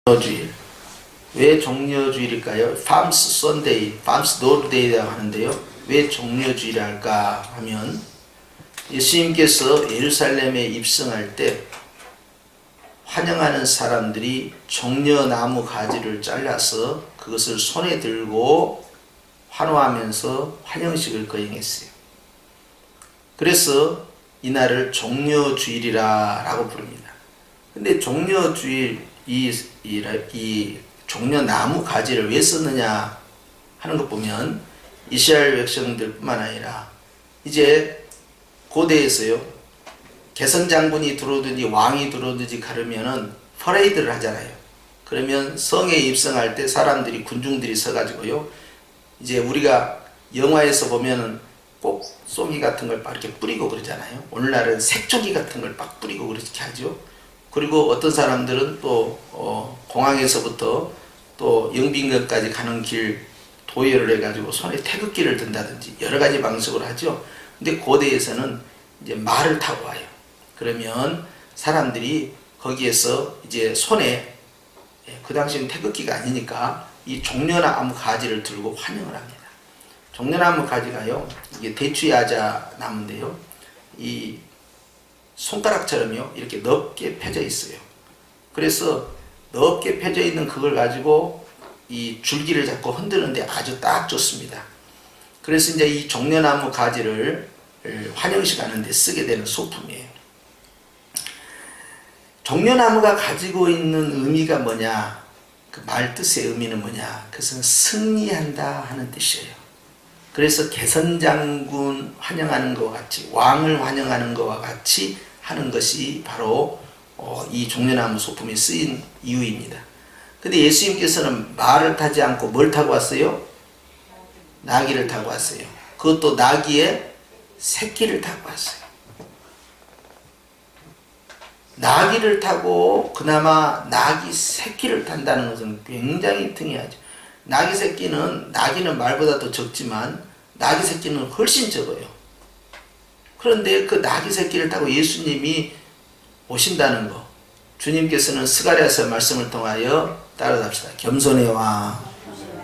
종려주일. 왜 종려주일일까요? 팜스 선데이, 팜스 노르데이라고 하는데요. 왜 종려주일을 할까 하면 예수님께서 예루살렘에 입성할 때 환영하는 사람들이 종려나무 가지를 잘라서 그것을 손에 들고 환호하면서 환영식을 거행했어요. 그래서 이날을 종려주일이라고 부릅니다. 근데 종려주일 이 종려나무 가지를 왜 썼느냐 하는 것 보면 이스라엘 백성들 뿐만 아니라 이제 고대에서요, 개선 장군이 들어오든지 왕이 들어오든지 가려면은 퍼레이드를 하잖아요. 그러면 성에 입성할 때 사람들이, 군중들이 서가지고요, 이제 우리가 영화에서 보면은 꼭 송이 같은 걸 막 이렇게 뿌리고 그러잖아요. 오늘날은 색조기 같은 걸 막 뿌리고 그렇게 하죠. 그리고 어떤 사람들은 또 공항에서부터 또 영빈관까지 가는 길 도열을 해가지고 손에 태극기를 든다든지 여러 가지 방식으로 하죠. 근데 고대에서는 이제 말을 타고 와요. 그러면 사람들이 거기에서 이제 손에, 그 당시엔 태극기가 아니니까 이 종려나무 가지를 들고 환영을 합니다. 종려나무 가지가요, 이게 대추야자 나무인데요, 이 손가락처럼요 이렇게 넓게 펴져 있어요. 그래서 넓게 펴져 있는 그걸 가지고 이 줄기를 잡고 흔드는데 아주 딱 좋습니다. 그래서 이제 이 종려나무 가지를 환영식 하는데 쓰게 되는 소품이에요. 종려나무가 가지고 있는 의미가 뭐냐, 그 말 뜻의 의미는 뭐냐, 그것은 승리한다 하는 뜻이에요. 그래서 개선장군 환영하는 것과 같이, 왕을 환영하는 것과 같이 하는 것이 바로 이 종려나무 소품이 쓰인 이유입니다. 근데 예수님께서는 말을 타지 않고 뭘 타고 왔어요? 나귀를 타고 왔어요. 그것도 나귀의 새끼를 타고 왔어요. 나귀를 타고 그나마 나귀 새끼를 탄다는 것은 굉장히 특이하죠. 나귀는 말보다 더 적지만 나귀 새끼는 훨씬 적어요. 그런데 그 나귀 새끼를 타고 예수님이 오신다는 거, 주님께서는 스가랴서 말씀을 통하여 따라잡시다. 겸손의 왕,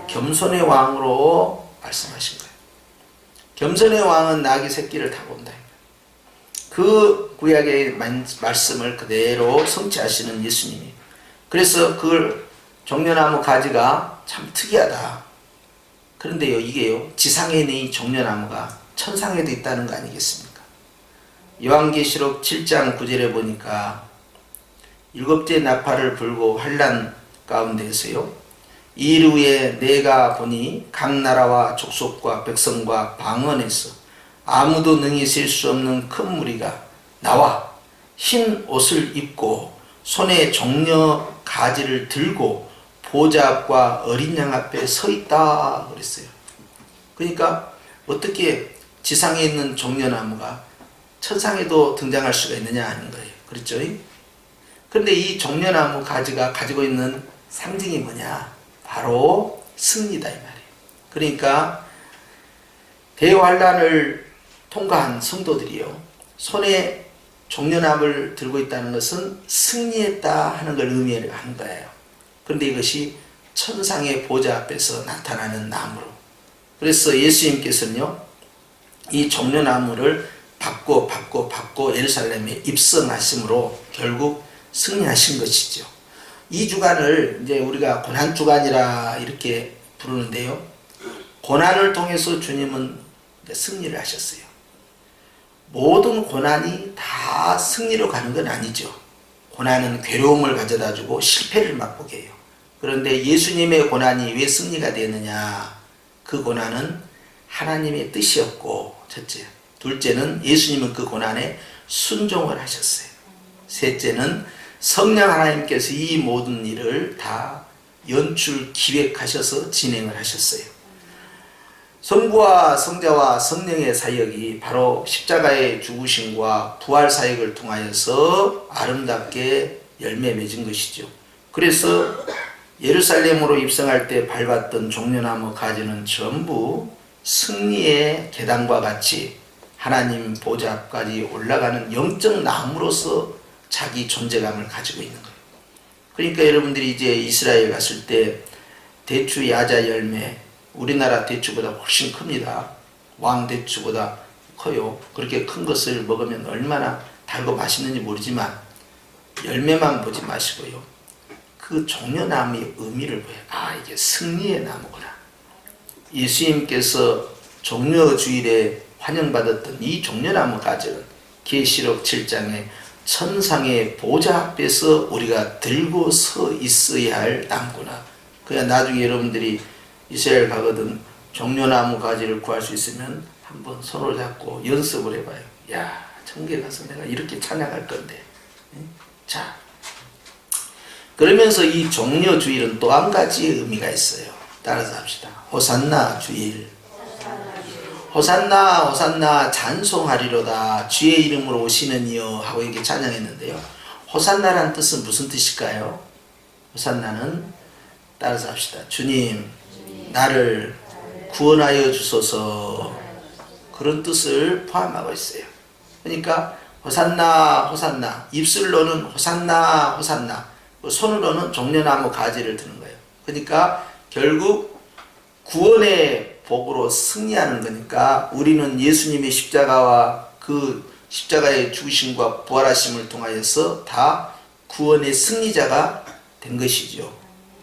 겸손의 왕으로 말씀하신 거예요. 겸손의 왕은 나귀 새끼를 타고 온다. 그 구약의 말씀을 그대로 성취하시는 예수님이에요. 그래서 그걸 종려나무 가지가 참 특이하다. 그런데요, 이게요, 지상에 있는 이 종려나무가 천상에도 있다는 거 아니겠습니까? 요한계시록 7장 9절에 보니까 일곱째 나팔을 불고 환난 가운데에서요, 이일 후에 내가 보니 각 나라와 족속과 백성과 방언에서 아무도 능히 셀 수 없는 큰 무리가 나와 흰 옷을 입고 손에 종려 가지를 들고 보좌 앞과 어린 양 앞에 서 있다 그랬어요. 그러니까 어떻게 지상에 있는 종려나무가 천상에도 등장할 수가 있느냐 하는 거예요. 그렇죠? 그런데 이 종려나무 가지가 가지고 있는 상징이 뭐냐? 바로 승리다 이 말이에요. 그러니까 대환란을 통과한 성도들이요, 손에 종려나무를 들고 있다는 것은 승리했다 하는 걸 의미하는 거예요. 그런데 이것이 천상의 보좌 앞에서 나타나는 나무로, 그래서 예수님께서는요, 이 종려나무를 받고 예루살렘에 입성하심으로 결국 승리하신 것이죠. 이 주간을 이제 우리가 고난주간이라 이렇게 부르는데요, 고난을 통해서 주님은 승리를 하셨어요. 모든 고난이 다 승리로 가는 건 아니죠. 고난은 괴로움을 가져다 주고 실패를 맛보게 해요. 그런데 예수님의 고난이 왜 승리가 되느냐, 그 고난은 하나님의 뜻이었고, 첫째. 둘째는 예수님은 그 고난에 순종을 하셨어요. 셋째는 성령 하나님께서 이 모든 일을 다 연출 기획하셔서 진행을 하셨어요. 성부와 성자와 성령의 사역이 바로 십자가의 죽으심과 부활 사역을 통하여서 아름답게 열매 맺은 것이죠. 그래서 예루살렘으로 입성할 때 밟았던 종려나무 가지는 전부 승리의 계단과 같이 하나님 보좌 앞까지 올라가는 영적 나무로서 자기 존재감을 가지고 있는 거예요. 그러니까 여러분들이 이제 이스라엘 갔을 때 대추 야자 열매, 우리나라 대추보다 훨씬 큽니다. 왕 대추보다 커요. 그렇게 큰 것을 먹으면 얼마나 달고 맛있는지 모르지만 열매만 보지 마시고요. 그 종려나무의 의미를 보여요. 아, 이게 승리의 나무구나. 예수님께서 종려주일에 환영받았던 이 종려나무 가지는 계시록 7장에 천상의 보좌 앞에서 우리가 들고 서 있어야 할 나무구나. 그냥 나중에 여러분들이 이스라엘 가거든 종려나무 가지를 구할 수 있으면 한번 손을 잡고 연습을 해봐요. 야, 천국에 가서 내가 이렇게 찬양할 건데. 자, 그러면서 이 종려주일은 또 한 가지 의미가 있어요. 따라서 합시다. 호산나 주일. 호산나 호산나 찬송하리로다 주의 이름으로 오시는 이여 하고 이렇게 찬양했는데요. 호산나란 뜻은 무슨 뜻일까요? 호산나는 따라서 합시다. 주님 나를 구원하여 주소서, 그런 뜻을 포함하고 있어요. 그러니까 호산나 호산나, 입술로는 호산나 호산나, 손으로는 종려나무 가지를 드는 거예요. 그러니까 결국 구원의 복으로 승리하는 거니까 우리는 예수님의 십자가와 그 십자가의 죽으심과 부활하심을 통하여서 다 구원의 승리자가 된 것이죠.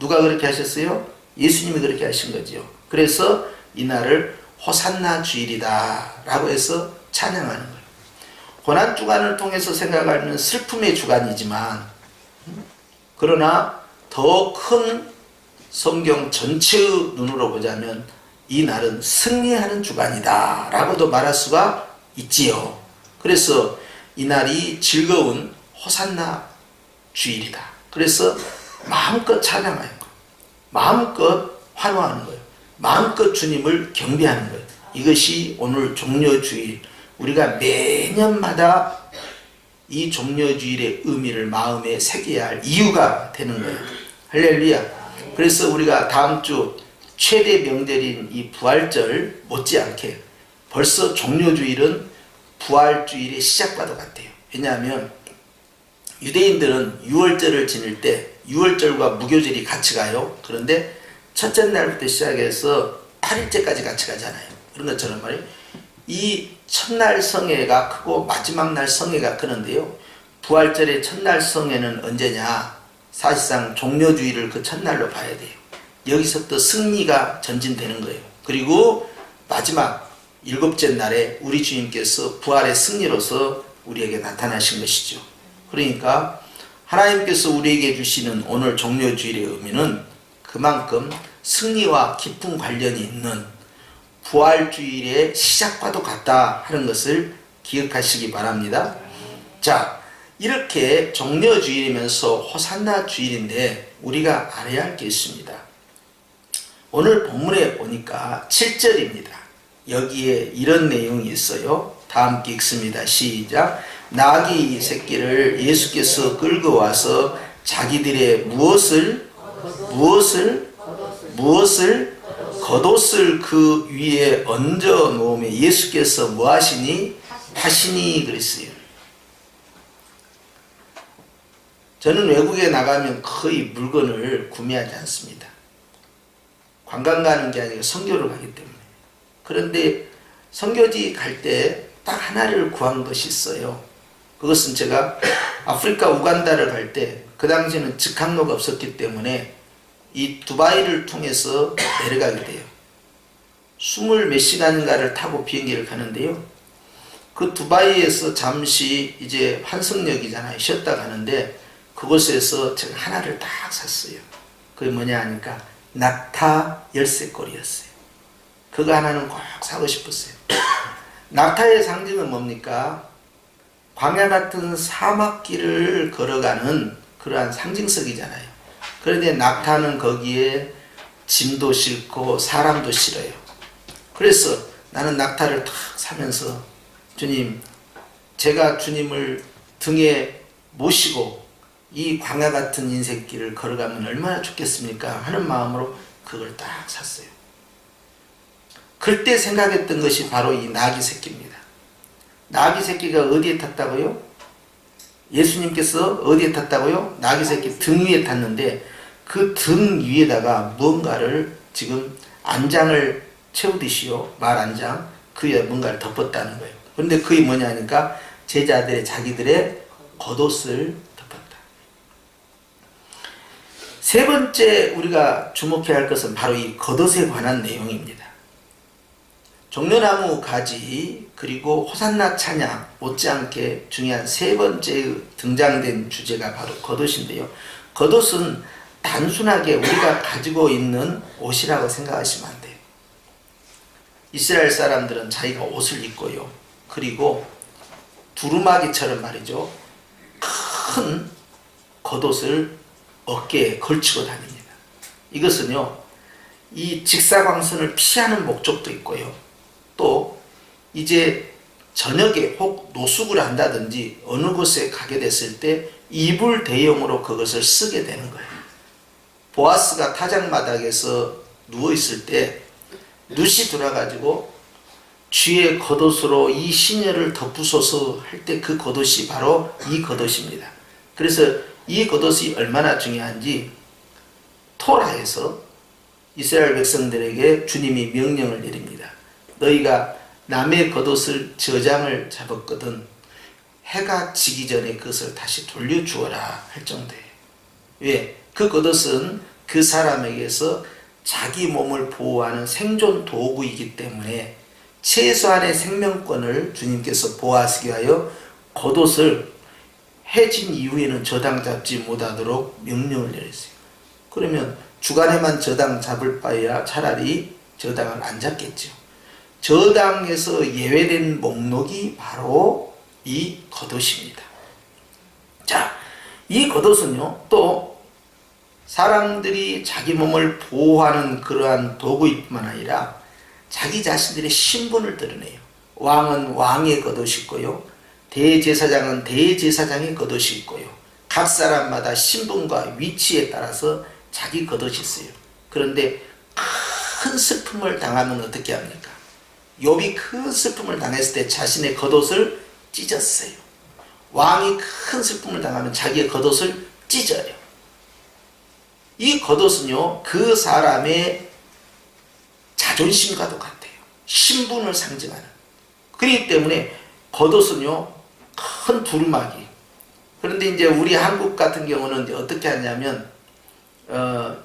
누가 그렇게 하셨어요? 예수님이 그렇게 하신 거죠. 그래서 이날을 호산나 주일이다 라고 해서 찬양하는 거예요. 고난주간을 통해서 생각하면 슬픔의 주간이지만, 그러나 더 큰 성경 전체의 눈으로 보자면 이 날은 승리하는 주간이다 라고도 말할 수가 있지요. 그래서 이 날이 즐거운 호산나 주일이다. 그래서 마음껏 찬양하는 거예요. 마음껏 환호하는 거예요. 마음껏 주님을 경배하는 거예요. 이것이 오늘 종려주일, 우리가 매년마다 이 종려주일의 의미를 마음에 새겨야 할 이유가 되는 거예요. 할렐루야. 그래서 우리가 다음 주 최대 명절인 이 부활절 못지않게 벌써 종려주일은 부활주일의 시작과도 같아요. 왜냐하면 유대인들은 유월절을 지낼 때 유월절과 무교절이 같이 가요. 그런데 첫째 날부터 시작해서 8일째까지 같이 가잖아요. 그런 것처럼 말이에요. 이 첫날 성회가 크고 마지막 날 성회가 크는데요. 부활절의 첫날 성회는 언제냐? 사실상 종려주일을 그 첫날로 봐야 돼요. 여기서 또 승리가 전진되는 거예요. 그리고 마지막 일곱째 날에 우리 주님께서 부활의 승리로서 우리에게 나타나신 것이죠. 그러니까 하나님께서 우리에게 주시는 오늘 종려주일의 의미는 그만큼 승리와 깊은 관련이 있는 부활주일의 시작과도 같다 하는 것을 기억하시기 바랍니다. 자, 이렇게 종려주일이면서 호산나 주일인데 우리가 알아야 할 게 있습니다. 오늘 본문에 보니까 7절입니다. 여기에 이런 내용이 있어요. 다 함께 읽습니다. 시작. 나귀 새끼를 예수께서 끌고 와서 자기들의 겉옷을 그 위에 얹어 놓으며 예수께서 뭐 하시니? 파시니 그랬어요. 저는 외국에 나가면 거의 물건을 구매하지 않습니다. 관광 가는 게 아니라 선교를 가기 때문에. 그런데 선교지 갈 때 딱 하나를 구한 것이 있어요. 그것은 제가 아프리카 우간다를 갈 때 그 당시에는 직항로가 없었기 때문에 이 두바이를 통해서 내려가게 돼요. 20몇 시간인가를 타고 비행기를 가는데요. 그 두바이에서 잠시 이제 환승역이잖아요. 쉬었다 가는데 그곳에서 제가 하나를 딱 샀어요. 그게 뭐냐 하니까 낙타 열쇠고리였어요. 그거 하나는 꼭 사고 싶었어요. 낙타의 상징은 뭡니까? 광야 같은 사막길을 걸어가는 그러한 상징성이잖아요. 그런데 낙타는 거기에 짐도 싣고 사람도 실어요. 그래서 나는 낙타를 탁 사면서 주님, 제가 주님을 등에 모시고 이 광야 같은 인생길을 걸어가면 얼마나 좋겠습니까? 하는 마음으로 그걸 딱 샀어요. 그때 생각했던 것이 바로 이 나귀 새끼입니다. 나귀 새끼가 어디에 탔다고요? 예수님께서 어디에 탔다고요? 나귀 새끼 등 위에 탔는데 그 등 위에다가 무언가를 지금 안장을 채우듯이요, 말 안장, 그 위에 뭔가를 덮었다는 거예요. 그런데 그게 뭐냐 하니까 제자들의 자기들의 겉옷을 덮었다. 세 번째 우리가 주목해야 할 것은 바로 이 겉옷에 관한 내용입니다. 종려나무 가지 그리고 호산나 찬양 못지않게 중요한 세 번째 등장된 주제가 바로 겉옷인데요. 겉옷은 단순하게 우리가 가지고 있는 옷이라고 생각하시면 안 돼요. 이스라엘 사람들은 자기가 옷을 입고요, 그리고 두루마기처럼 말이죠, 큰 겉옷을 어깨에 걸치고 다닙니다. 이것은요, 이 직사광선을 피하는 목적도 있고요, 또 이제 저녁에 혹 노숙을 한다든지 어느 곳에 가게 됐을 때 이불 대용으로 그것을 쓰게 되는 거예요. 보아스가 타작마당에서 누워있을 때 룻이 들어가지고 쥐의 겉옷으로 이 시녀를 덮으소서 할 때 그 겉옷이 바로 이 겉옷입니다. 그래서 이 겉옷이 얼마나 중요한지 토라에서 이스라엘 백성들에게 주님이 명령을 내립니다. 너희가 남의 겉옷을 저장을 잡았거든 해가 지기 전에 그것을 다시 돌려주어라 할 정도예요. 왜? 그 겉옷은 그 사람에게서 자기 몸을 보호하는 생존 도구이기 때문에 최소한의 생명권을 주님께서 보호하시기 위하여 겉옷을 해진 이후에는 저당 잡지 못하도록 명령을 내렸어요. 그러면 주간에만 저당 잡을 바에야 차라리 저당을 안 잡겠죠. 저당에서 예외된 목록이 바로 이 겉옷입니다. 자, 이 겉옷은요, 또 사람들이 자기 몸을 보호하는 그러한 도구일 뿐만 아니라 자기 자신들의 신분을 드러내요. 왕은 왕의 겉옷이 있고요, 대제사장은 대제사장의 겉옷이 있고요, 각 사람마다 신분과 위치에 따라서 자기 겉옷이 있어요. 그런데 큰 슬픔을 당하면 어떻게 합니까? 욥이 큰 슬픔을 당했을 때 자신의 겉옷을 찢었어요. 왕이 큰 슬픔을 당하면 자기의 겉옷을 찢어요. 이 겉옷은요, 그 사람의 자존심과도 같아요. 신분을 상징하는. 그렇기 때문에 겉옷은요, 큰 두루마기. 그런데 이제 우리 한국 같은 경우는 이제 어떻게 하냐면,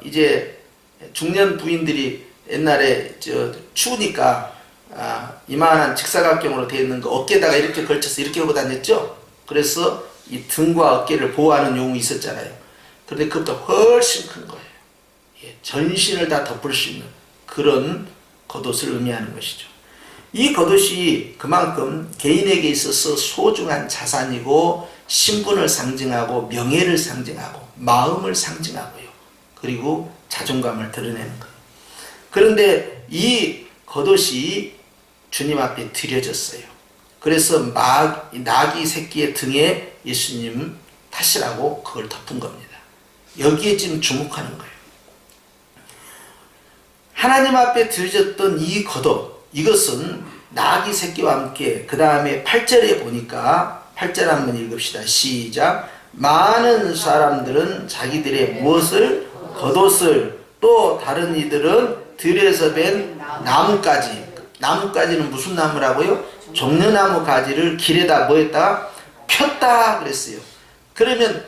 이제 중년 부인들이 옛날에 추우니까 이만한 직사각형으로 되어 있는 거 어깨에다가 이렇게 걸쳐서 이렇게 하고 다녔죠. 그래서 이 등과 어깨를 보호하는 용이 있었잖아요. 그런데 그것보다 훨씬 큰 거예요. 전신을 다 덮을 수 있는 그런 겉옷을 의미하는 것이죠. 이 겉옷이 그만큼 개인에게 있어서 소중한 자산이고 신분을 상징하고 명예를 상징하고 마음을 상징하고요, 그리고 자존감을 드러내는 거예요. 그런데 이 겉옷이 주님 앞에 드려졌어요. 그래서 나귀 새끼의 등에 예수님 탓이라고 그걸 덮은 겁니다. 여기에 지금 주목하는 거예요. 하나님 앞에 드려졌던 이 겉옷, 이것은 나귀 새끼와 함께 그 다음에 8절에 보니까 8절 한번 읽읍시다. 시작. 많은 사람들은 자기들의 무엇을? 겉옷을, 또 다른 이들은 들에서 벤 나뭇가지. 나뭇가지는 무슨 나무라고요? 종려나무 가지를 길에다 뭐했다? 폈다 그랬어요. 그러면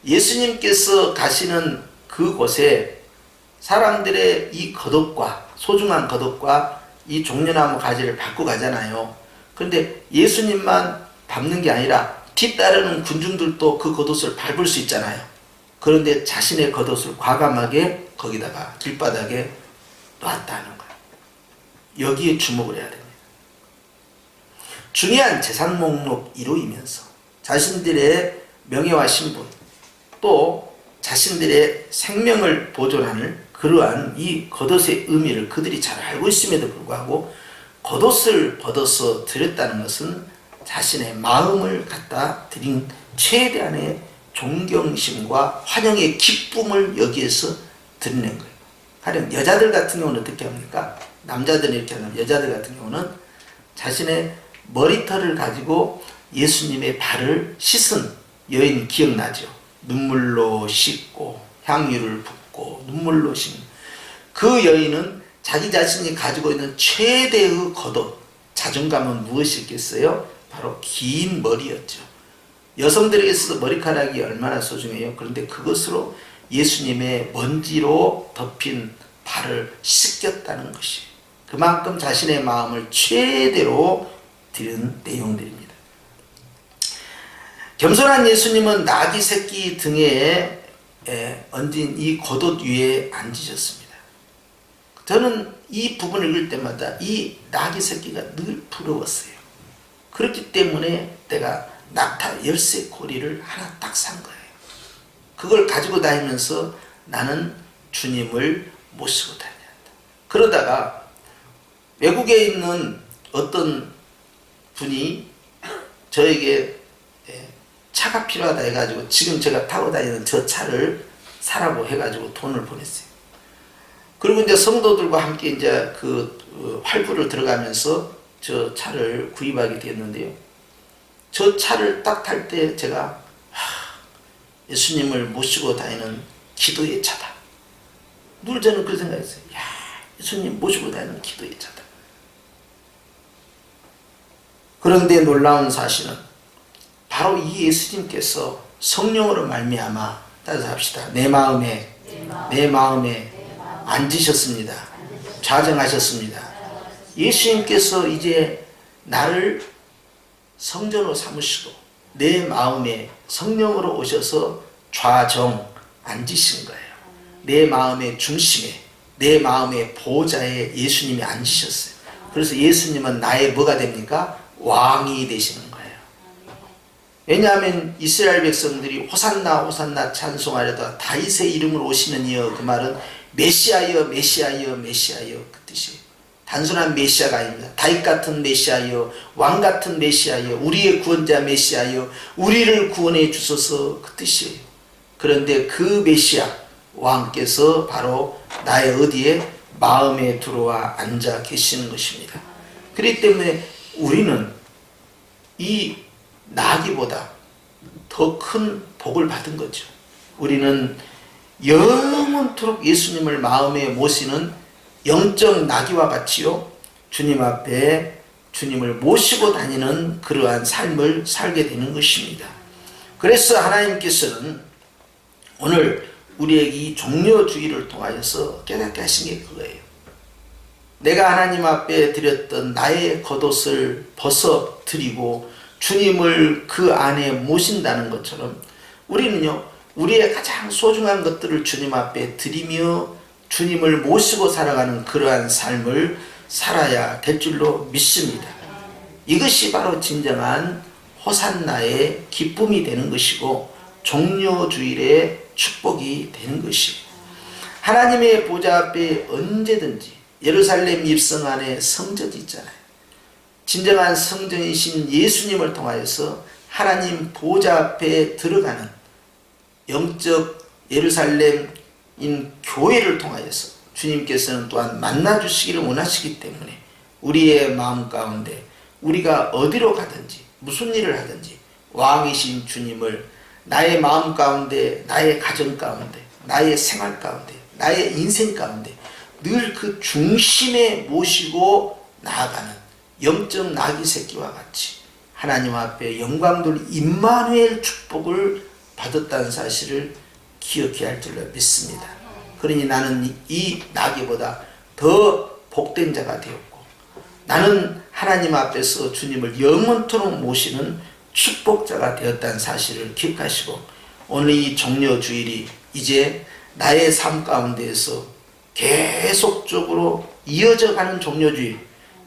예수님께서 가시는 그곳에 사람들의 이 겉옷과, 소중한 겉옷과 이 종려나무 가지를 밟고 가잖아요. 그런데 예수님만 밟는 게 아니라 뒤따르는 군중들도 그 겉옷을 밟을 수 있잖아요. 그런데 자신의 겉옷을 과감하게 거기다가 길바닥에 놨다는 거예요. 여기에 주목을 해야 됩니다. 중요한 재산 목록 1호이면서 자신들의 명예와 신분, 또 자신들의 생명을 보존하는 그러한 이 겉옷의 의미를 그들이 잘 알고 있음에도 불구하고 겉옷을 벗어서 드렸다는 것은 자신의 마음을 갖다 드린 최대한의 존경심과 환영의 기쁨을 여기에서 드리는 거예요. 가령 여자들 같은 경우는 어떻게 합니까? 남자들은 이렇게 하면 여자들 같은 경우는 자신의 머리털을 가지고 예수님의 발을 씻은 여인 기억나죠? 눈물로 씻고 향유를 붓고 눈물로 씻는 그 여인은 자기 자신이 가지고 있는 최대의 겉옷, 자존감은 무엇이겠어요? 바로 긴 머리였죠. 여성들에게 있어서 머리카락이 얼마나 소중해요. 그런데 그것으로 예수님의 먼지로 덮인 발을 씻겼다는 것이 그만큼 자신의 마음을 최대로 드린 내용들입니다. 겸손한 예수님은 나귀 새끼 등에 얹은 이 겉옷 위에 앉으셨습니다. 저는 이 부분을 읽을 때마다 이 나귀 새끼가 늘 부러웠어요. 그렇기 때문에 내가 낙타 열쇠 고리를 하나 딱 산 거예요. 그걸 가지고 다니면서 나는 주님을 모시고 다녀야 한다. 그러다가 외국에 있는 어떤 분이 저에게 차가 필요하다 해가지고 지금 제가 타고 다니는 저 차를 사라고 해가지고 돈을 보냈어요. 그리고 이제 성도들과 함께 이제 그 활부를 들어가면서 저 차를 구입하게 되었는데요. 저 차를 딱 탈 때 제가 예수님을 모시고 다니는 기도의 차다. 늘 저는 그 생각했어요. 야, 예수님 모시고 다니는 기도의 차다. 그런데 놀라운 사실은 바로 이 예수님께서 성령으로 말미암아 따라서 합시다. 내 마음에 앉으셨습니다. 좌정하셨습니다. 예수님께서 이제 나를 성전으로 삼으시고 내 마음에 성령으로 오셔서 좌정 앉으신 거예요. 내 마음의 중심에 내 마음의 보좌에 예수님이 앉으셨어요. 그래서 예수님은 나의 뭐가 됩니까? 왕이 되시는 거예요. 왜냐하면 이스라엘 백성들이 호산나 호산나 찬송하려다 다윗의 이름으로 오시는 이여, 그 말은 메시아여 메시아여 메시아여 그 뜻이에요. 단순한 메시아가 아닙니다. 다윗 같은 메시아여, 왕 같은 메시아여, 우리의 구원자 메시아여, 우리를 구원해 주소서 그 뜻이에요. 그런데 그 메시아 왕께서 바로 나의 어디에? 마음에 들어와 앉아 계시는 것입니다. 그렇기 때문에 우리는 이 나귀보다 더 큰 복을 받은 거죠. 우리는 영원토록 예수님을 마음에 모시는 영적 나귀와 같이요, 주님 앞에 주님을 모시고 다니는 그러한 삶을 살게 되는 것입니다. 그래서 하나님께서는 오늘 우리에게 이 종려주의를 통하여서 깨닫게 하신 게 그거예요. 내가 하나님 앞에 드렸던 나의 겉옷을 벗어드리고 주님을 그 안에 모신다는 것처럼 우리는요, 우리의 가장 소중한 것들을 주님 앞에 드리며 주님을 모시고 살아가는 그러한 삶을 살아야 될 줄로 믿습니다. 이것이 바로 진정한 호산나의 기쁨이 되는 것이고 종려주일의 축복이 되는 것이에요. 하나님의 보좌 앞에 언제든지 예루살렘 입성 안에 성전이 있잖아요. 진정한 성전이신 예수님을 통하여서 하나님 보좌 앞에 들어가는 영적 예루살렘인 교회를 통하여서 주님께서는 또한 만나주시기를 원하시기 때문에 우리의 마음 가운데 우리가 어디로 가든지 무슨 일을 하든지 왕이신 주님을 나의 마음 가운데, 나의 가정 가운데, 나의 생활 가운데, 나의 인생 가운데 늘 그 중심에 모시고 나아가는 영적 나귀 새끼와 같이 하나님 앞에 영광돌 임마누엘 축복을 받았다는 사실을 기억해야 할 줄로 믿습니다. 그러니 나는 이 나귀보다 더 복된 자가 되었고 나는 하나님 앞에서 주님을 영원토록 모시는 축복자가 되었다는 사실을 기억하시고 오늘 이 종려주일이 이제 나의 삶 가운데에서 계속적으로 이어져가는 종려주일,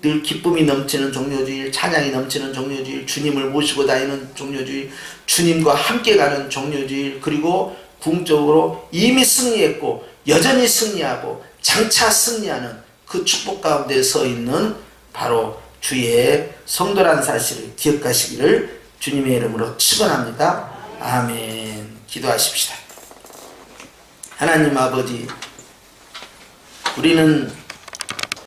늘 기쁨이 넘치는 종려주일, 찬양이 넘치는 종려주일, 주님을 모시고 다니는 종려주일, 주님과 함께 가는 종려주일, 그리고 궁극적으로 이미 승리했고 여전히 승리하고 장차 승리하는 그 축복 가운데 서 있는 바로 주의 성도라는 사실을 기억하시기를 주님의 이름으로 축원합니다. 아멘. 기도하십시다. 하나님 아버지, 우리는